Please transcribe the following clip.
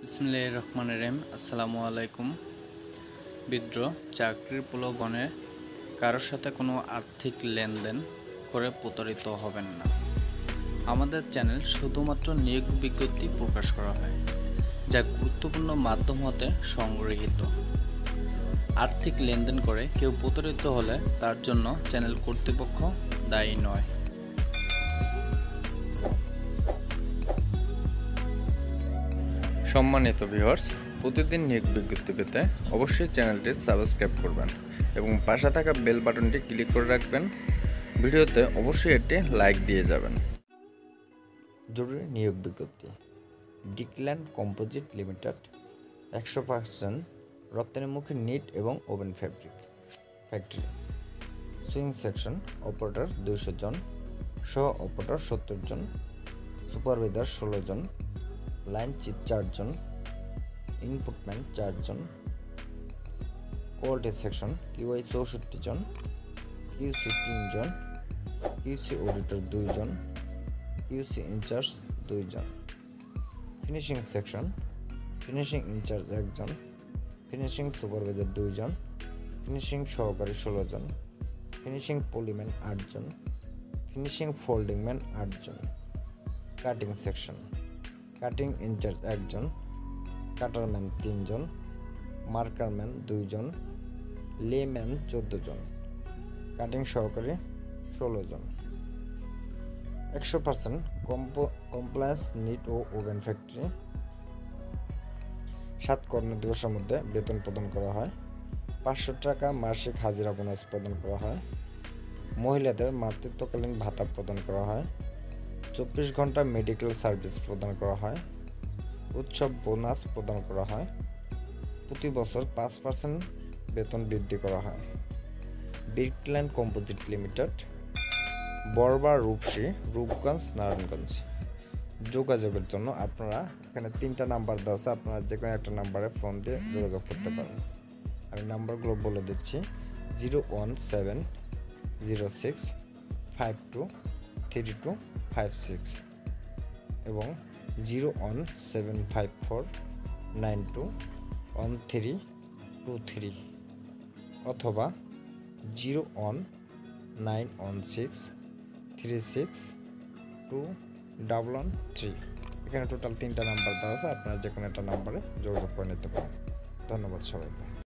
বিসমিল্লাহির রহমানির রহিম। আসসালামু আলাইকুম। বিদ্রোহ চাকরির প্রলোভনে কারোর সাথে কোনো আর্থিক লেনদেন করে প্রতারিত হবেন না। আমাদের চ্যানেল শুধুমাত্র নিয়োগ বিজ্ঞপ্তি প্রকাশ করা হয়, যা গুরুত্বপূর্ণ মাধ্যম হতে সংগৃহীত। আর্থিক লেনদেন করে কেউ প্রতারিত হলে তার জন্য চ্যানেল কর্তৃপক্ষ দায়ী নয়। সম্মানিত ভিউয়ার্স, প্রতিদিন নিয়োগ বিজ্ঞপ্তি পেতে অবশ্যই চ্যানেলটি সাবস্ক্রাইব করবেন এবং পাশে থাকা বেল বাটনটি ক্লিক করে রাখবেন। ভিডিওতে অবশ্যই একটি লাইক দিয়ে যাবেন। জরুরি নিয়োগ বিজ্ঞপ্তি। ডিকল্যান্ড কম্পোজিট লিমিটেড 100% রপ্তানিমুখী নিট এবং oven factory. Swing section operator 200 জন, সহ অপারেটর 70 জন, সুপারভাইজার 16 জন, লাইন চিপ 4 জন, ইনপুটম্যান 4 জন, কোয়ালিটি সেকশন কিউআই 64 জন, কিউসি 3 জন, কিউসি অডিটর 2 জন, কিউসি ইনচার্জ 2 জন, ফিনিশিং সেকশন ফিনিশিং ইনচার্জ 1 জন, ফিনিশিং সুপারভাইজার 2 জন, ফিনিশিং সহকারী 16 জন, ফিনিশিং পলিম্যান 8 জন, ফিনিশিং ফোল্ডিং ম্যান 8 জন, cutting section cutting in charge 1 জন, কাটারম্যান 3 জন, মার্কারম্যান 2 জন, layman 14 জন, cutting সহকারী 16 জন। 100% compliance NEET ও oven factory. 7 কর্মদিবসের মধ্যে বেতন প্রদান করা হয়। 500 টাকা মাসিক হাজিরা বোনাস প্রদান করা হয়। মহিলাদের মাতৃত্বকালীন ভাতা প্রদান করা হয়। 24 ঘন্টা মেডিকেল সার্ভিস প্রদান করা হয়। উৎসব বোনাস প্রদান করা হয়। প্রতি বছর 5% বেতন বৃদ্ধি করা হয়। ডিকল্যান্ড কম্পোজিট লিমিটেড, বরবা, রূপসী, রূপগঞ্জ, নারায়ণগঞ্জ। যোগাযোগের জন্য আপনারা এখানে 3টা নাম্বার দেওয়া আছে, আপনারা যে কোনো একটা নাম্বারে ফোন দিয়ে যোগাযোগ করতে পারেন। আমি নাম্বারগুলো বলে দিচ্ছি: 01706523256 এবং 01754921323 অথবা 01916362113। এখানে টোটাল 3টা নাম্বার দেওয়া আছে, আপনারা যে কোনো একটা নাম্বারে যোগাযোগ করে নিতে পারেন। ধন্যবাদ সবাইকে।